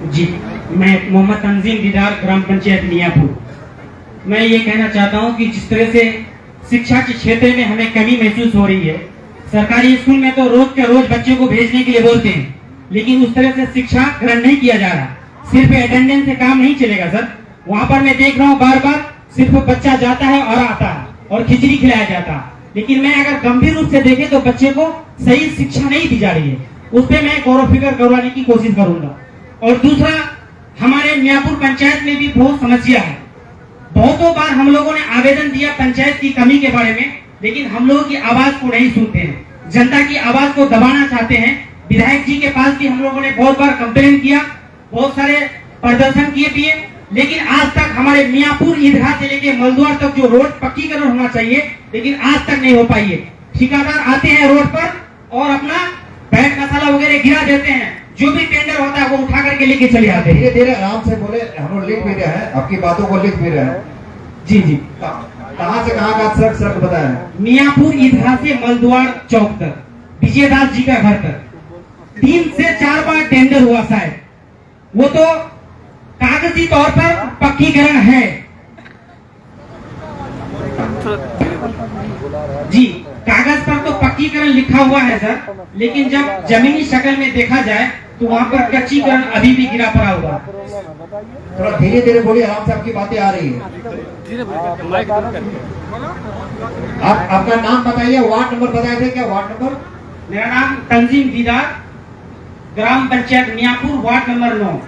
जी, मैं मोहम्मद तंजीम दीदार, ग्राम पंचायत मियाँपुर। मैं ये कहना चाहता हूँ कि जिस तरह से शिक्षा के क्षेत्र में हमें कमी महसूस हो रही है, सरकारी स्कूल में तो रोज के रोज बच्चों को भेजने के लिए बोलते हैं, लेकिन उस तरह से शिक्षा ग्रहण नहीं किया जा रहा। सिर्फ अटेंडेंस से काम नहीं चलेगा सर। वहाँ पर मैं देख रहा हूँ बार बार सिर्फ बच्चा जाता है और आता है और खिचड़ी खिलाया जाता है, लेकिन मैं अगर गंभीर रूप से देखे तो बच्चे को सही शिक्षा नहीं दी जा रही है। उस पर मैं गौर फिक्र करवाने की कोशिश करूंगा। और दूसरा, हमारे मियाँपुर पंचायत में भी बहुत समस्या है। बहुतों बार हम लोगों ने आवेदन दिया पंचायत की कमी के बारे में, लेकिन हम लोगों की आवाज को नहीं सुनते हैं। जनता की आवाज को दबाना चाहते हैं। विधायक जी के पास भी हम लोगों ने बहुत बार कंप्लेन किया, बहुत सारे प्रदर्शन किए, लेकिन आज तक हमारे मियाँपुर ईदगाह से लेके मलद्वार तक जो रोड पक्कीकरण होना चाहिए, लेकिन आज तक नहीं हो पाई है। ठेकेदार आते हैं रोड पर और अपना बैठ मसाला वगैरह गिरा देते हैं, जो भी टेंडर होता है वो उठा करके लेके चले जाते हैं। धीरे धीरे आराम से बोले, हम लोग लिख भी रहे हैं, आपकी बातों को लिख भी रहे हैं। जी, कहाँ से कहाँ का सड़क बताया? मियाँपुर ईदगाह से मलद्वार चौक तक, विजयदास जी का घर तक 3 से 4 बार टेंडर हुआ शायद, वो तो कागजी तौर पर पक्कीकरण है जी, कागज पर तो पक्कीकरण लिखा हुआ है सर, लेकिन जब जमीनी शक्ल में देखा जाए तो वहाँ पर कच्चीकरण अभी भी गिरा पड़ा हुआ। थोड़ा धीरे धीरे बोलिए, आराम से आपकी बातें आ रही है। आप अपना नाम बताइए, वार्ड नंबर बताए थे क्या? Ward number? मेरा नाम तंजीम दीदार, ग्राम panchayat Miyanpur, ward number 9।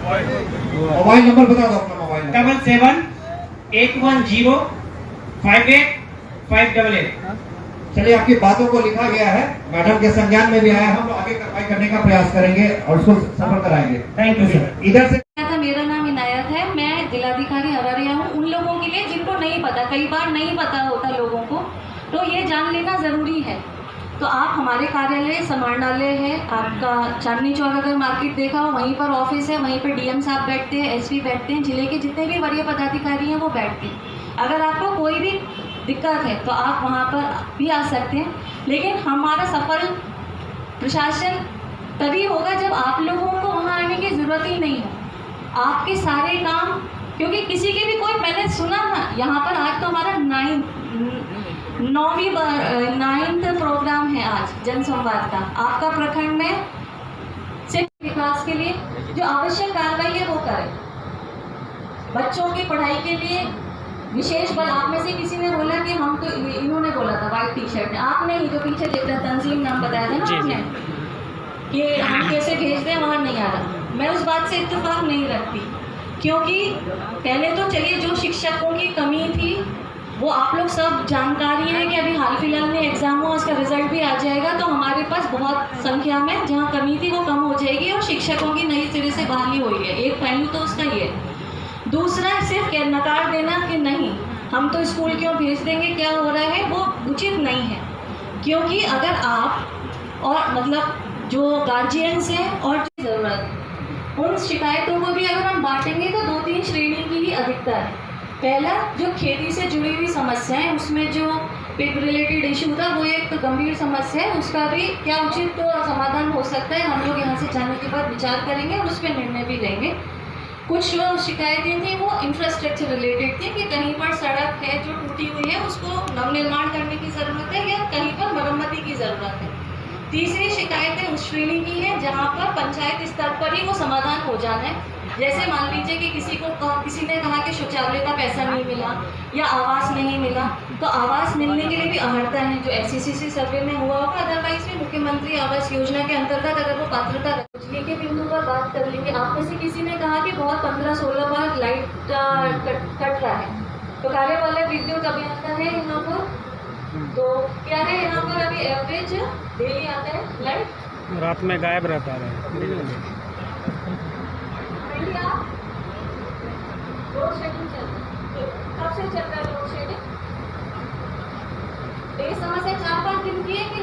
Mobile number बता दो अपना। मोबाइल 7781585888। चलिए, आपकी बातों को लिखा गया है, मैडम के संज्ञान में भी आया। हम आगे कार्रवाई करने का प्रयास करेंगे और उसको सफल कराएंगे। Thank you sir. इधर से मेरा नाम इनायत है, मैं जिलाधिकारी अररिया हूँ। उन लोगों के लिए जिनको नहीं पता, कई बार नहीं पता होता लोगों को, तो ये जान लेना ज़रूरी है। तो आप हमारे कार्यालय समाहरणालय है आपका, चांदनी चौक अगर मार्केट देखा हो वहीं पर ऑफिस है, वहीं पर डीएम साहब बैठते हैं, एसपी बैठते हैं, जिले के जितने भी वरीय पदाधिकारी हैं वो बैठते हैं। अगर आपको कोई भी दिक्कत है तो आप वहाँ पर भी आ सकते हैं, लेकिन हमारा सफल प्रशासन तभी होगा जब आप लोगों को वहाँ आने की ज़रूरत ही नहीं हो। आपके सारे काम, क्योंकि किसी के भी कोई, मैंने सुना ना यहाँ पर आज तो हमारा 9th प्रोग्राम है आज जनसंवाद का। आपका प्रखंड में शिक्षा विकास के लिए जो आवश्यक कार्रवाई है वो करें। बच्चों की पढ़ाई के लिए विशेष बल, आप में से किसी ने बोला कि हम तो, इन्होंने बोला था व्हाइट टी शर्ट में, आपने ही जो पीछे देख रहा तंजीम नाम बताया था ना आपने, कि हम कैसे भेज दें, वहाँ नहीं आ रहा। मैं उस बात से इत्तेफाक नहीं रखती, क्योंकि पहले तो चलिए जो शिक्षकों की कमी थी वो आप लोग सब जानकारी है कि अभी हाल फिलहाल में एग्ज़ाम हुआ, उसका रिजल्ट भी आ जाएगा, तो हमारे पास बहुत संख्या में जहाँ कमी थी वो कम हो जाएगी और शिक्षकों की नई सिरे से बहाली हुई है। एक पहलू तो उसका ये है। दूसरा, सिर्फ नकार देना कि नहीं हम तो स्कूल क्यों भेज देंगे, क्या हो रहा है, वो उचित नहीं है। क्योंकि अगर आप और मतलब जो गार्जियंस हैं और ज़रूरत, उन शिकायतों को भी अगर हम बांटेंगे तो 2-3 श्रेणी की ही अधिकता है। पहला, जो खेती से जुड़ी हुई समस्या है, उसमें जो पिग रिलेटेड इशू था वो एक तो गंभीर समस्या है, उसका भी क्या उचित तो समाधान हो सकता है, हम लोग यहाँ से जाने के बाद विचार करेंगे और उस पर निर्णय भी लेंगे। कुछ जो शिकायतें थी वो इंफ्रास्ट्रक्चर रिलेटेड थी कि कहीं पर सड़क है जो टूटी हुई है उसको नवनिर्माण करने की ज़रूरत है या कहीं पर मरम्मती की ज़रूरत है। तीसरी शिकायतें उस श्रेणी की है जहाँ पर पंचायत स्तर पर ही वो समाधान हो जाना है। जैसे मान लीजिए कि किसी ने कहा कि शौचालय का पैसा नहीं मिला या आवास नहीं मिला, तो आवास मिलने के लिए भी अहर्ता है जो SCC सर्वे में हुआ होगा, अदरवाइज भी मुख्यमंत्री आवास योजना के अंतर्गत अगर वो पात्रता बिजली के बिंदु पर बात कर लेंगे। आप में से किसी ने कहा कि बहुत 15-16 बार लाइट कट रहा है, तो कार्यपालक विद्युत अभियंता है यहाँ पर, तो क्या है यहाँ पर अभी एवरेज डेली आता है लाइट, रात में गायब रहता है। लोड शेडिंग चल रहा है, कब से चल रहा है लोड शेडिंग? ये समस्या 4-5 दिन की है कि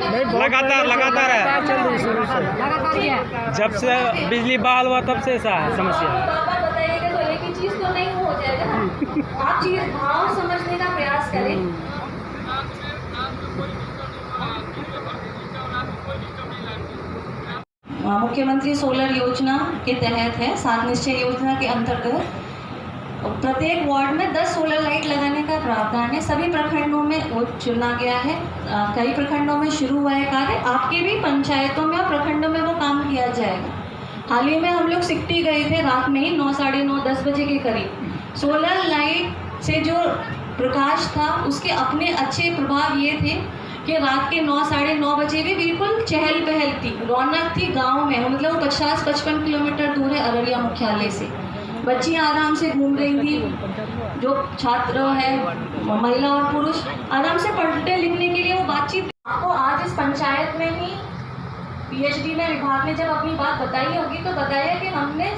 लगातार है। जब से बिजली बहाल हुआ तब से ऐसा है समस्या। पापा बताइएगा तो एक ही चीज तो नहीं हो जाएगा ना। आप चीज भाव समझने का प्रयास करें। मुख्यमंत्री सोलर योजना के तहत है। 7 निश्चय योजना के अंतर्गत प्रत्येक वार्ड में 10 सोलर लाइट लगाने का प्रावधान है। सभी प्रखंडों में वो चुना गया है। कई प्रखंडों में शुरू हुआ है कार्य। आपके भी पंचायतों में और प्रखंडों में वो काम किया जाएगा। हाल ही में हम लोग सिकटी गए थे, रात में ही 9, साढ़े 9, 10 बजे के करीब। सोलर लाइट से जो प्रकाश था उसके अपने अच्छे प्रभाव ये थे कि रात के 9, साढ़े 9 बजे भी बिल्कुल चहल पहल थी, रौनक थी गांव में। मतलब 50-55 किलोमीटर दूर है अररिया मुख्यालय से। बच्चियां आराम से घूम रही थी, जो छात्र हैं महिला और पुरुष आराम से पढ़ने लिखने के लिए वो बातचीत। आपको आज इस पंचायत में ही पीएचडी में विभाग ने जब अपनी बात बताई होगी तो बताया कि हमने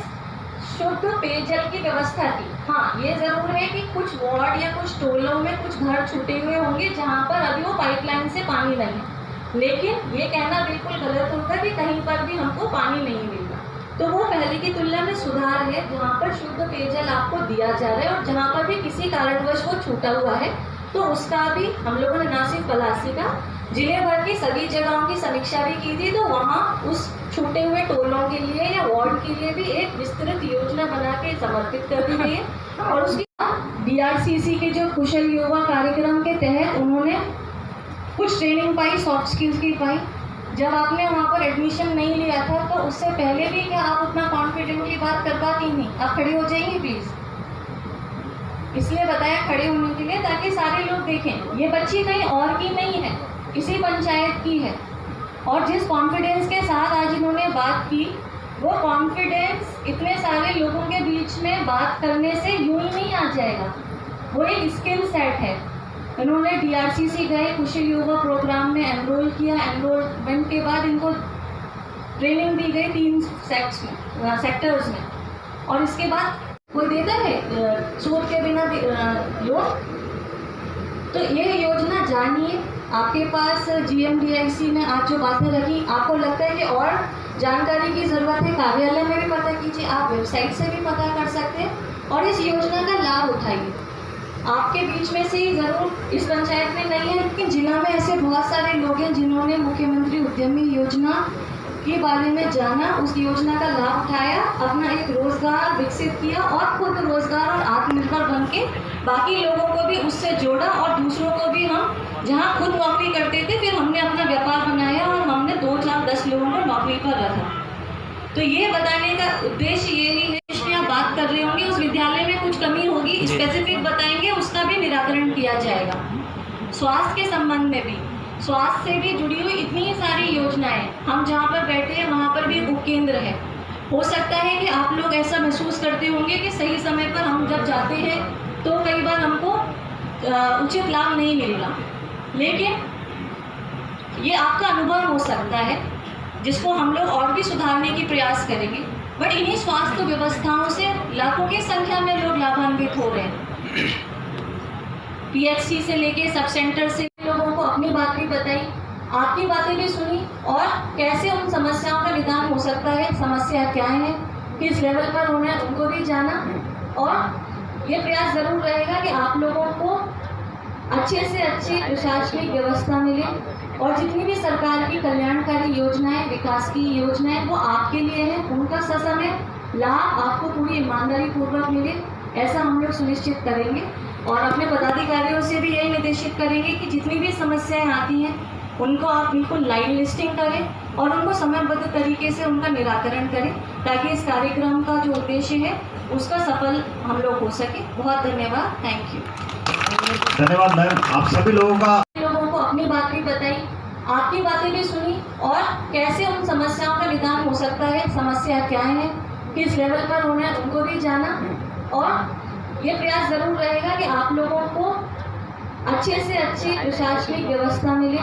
शुद्ध पेयजल की व्यवस्था की। हाँ, ये ज़रूर है कि कुछ वार्ड या कुछ टोलों में कुछ घर छूटे हुए होंगे जहाँ पर अभी वो पाइपलाइन से पानी नहीं है, लेकिन ये कहना बिल्कुल गलत होगा कि कहीं पर भी हमको पानी नहीं मिलता। तो वो पहले की तुलना में सुधार है, जहाँ पर शुद्ध पेयजल आपको दिया जा रहा है। और जहाँ पर भी किसी कारणवश वो छूटा हुआ है तो उसका भी हम लोगों ने ना सिर्फ पलासी का, जिले भर की सभी जगहों की समीक्षा भी की थी। तो वहाँ उस छूटे हुए टोलों के लिए या वार्ड के लिए भी एक विस्तृत योजना बना के समर्पित कर दी गई है। और उसके बाद DRCC के जो कुशल युवा कार्यक्रम के तहत उन्होंने कुछ ट्रेनिंग पाई, सॉफ्ट स्किल्स की पाई। जब आपने वहाँ पर एडमिशन नहीं लिया था तो उससे पहले भी क्या आप उतना कॉन्फिडेंटली बात कर पाती नहीं? आप खड़े हो जाएंगे प्लीज़। इसलिए बताया खड़े होने के लिए ताकि सारे लोग देखें ये बच्ची कहीं और की नहीं है, इसी पंचायत की है। और जिस कॉन्फिडेंस के साथ आज इन्होंने बात की, वो कॉन्फिडेंस इतने सारे लोगों के बीच में बात करने से यूं ही नहीं आ जाएगा। वो एक स्किल सेट है। इन्होंने DRCC गए, कुशल युवा प्रोग्राम में एनरोल किया। एनरोलमेंट के बाद इनको ट्रेनिंग दी गई 3 सेक्टर्स में। और इसके बाद कोई देता है सूद के बिना लोन? तो ये योजना जानिए। आपके पास GMDIC ने आज जो बातें रखी, आपको लगता है कि और जानकारी की ज़रूरत है, कार्यालय में भी पता कीजिए, आप वेबसाइट से भी पता कर सकते हैं और इस योजना का लाभ उठाइए। आपके बीच में से ही ज़रूर इस पंचायत में नहीं है, लेकिन जिला में ऐसे बहुत सारे लोग हैं जिन्होंने मुख्यमंत्री उद्यमी योजना के बारे में जाना, उस योजना का लाभ उठाया, अपना एक रोजगार विकसित किया और खुद रोजगार और आत्मनिर्भर बन के बाकी लोगों को भी उससे जोड़ा। और दूसरों को भी हम जहां खुद नौकरी करते थे फिर हमने अपना व्यापार बनाया और हमने 2, 4, 10 लोगों को नौकरी पर रखा। तो ये बताने का उद्देश्य यही है कि आप बात कर रहे होंगे उस विद्यालय में कुछ कमी होगी, स्पेसिफिक बताएंगे, उसका भी निराकरण किया जाएगा। स्वास्थ्य के संबंध में भी, स्वास्थ्य से भी जुड़ी हुई इतनी सारी योजनाएं, हम जहाँ पर बैठे हैं वहाँ पर भी एक उपकेंद्र है। हो सकता है कि आप लोग ऐसा महसूस करते होंगे कि सही समय पर हम जब जाते हैं तो कई बार हमको उचित लाभ नहीं मिल रहा, लेकिन ये आपका अनुभव हो सकता है जिसको हम लोग और भी सुधारने की प्रयास करेंगे। बट इन्हीं स्वास्थ्य व्यवस्थाओं से लाखों की संख्या में लोग लाभान्वित हो रहे हैं। PHC से लेके सब सेंटर से लोगों को अपनी बात भी बताई, आपकी बातें भी सुनी और कैसे उन समस्याओं का निदान हो सकता है, समस्या क्या है, किस लेवल पर होना है, उनको भी जाना। और ये प्रयास ज़रूर रहेगा कि आप लोगों को अच्छे से अच्छी प्रशासनिक व्यवस्था मिले और जितनी भी सरकार की कल्याणकारी योजनाएं, विकास की योजनाएं वो आपके लिए हैं, उनका ससमय लाभ आपको पूरी ईमानदारी पूर्वक मिले, ऐसा हम लोग सुनिश्चित करेंगे। और अपने पदाधिकारियों से भी यही निर्देशित करेंगे कि जितनी भी समस्याएं आती हैं उनको आप बिल्कुल लाइन लिस्टिंग करें और उनको समयबद्ध तरीके से उनका निराकरण करें, ताकि इस कार्यक्रम का जो उद्देश्य है उसका सफल हम लोग हो सके। बहुत धन्यवाद, थैंक यू। धन्यवाद मैम, आप सभी लोगों को अपनी बात भी बताई, आपकी बातें भी सुनी और कैसे उन समस्याओं का निदान हो सकता है, समस्या क्या है, किस लेवल पर होना है, उनको भी जाना। और ये प्रयास ज़रूर रहेगा कि आप लोगों को अच्छे से अच्छी प्रशासनिक व्यवस्था मिले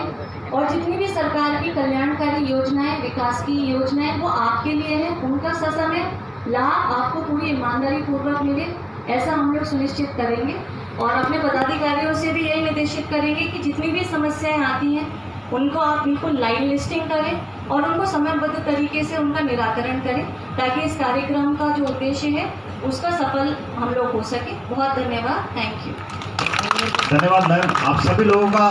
और जितनी भी सरकार की कल्याणकारी योजनाएं, विकास की योजनाएं वो आपके लिए हैं, उनका ससमय लाभ आपको पूरी ईमानदारी पूर्वक मिले, ऐसा हम लोग सुनिश्चित करेंगे। और अपने पदाधिकारियों से भी यही निर्देशित करेंगे कि जितनी भी समस्याएं आती हैं उनको आप बिल्कुल लाइन लिस्टिंग करें और उनको समयबद्ध तरीके से उनका निराकरण करें, ताकि इस कार्यक्रम का जो उद्देश्य है उसका सफल हम लोग हो सके। बहुत धन्यवाद, थैंक यू। धन्यवाद मैम, आप सभी लोगों का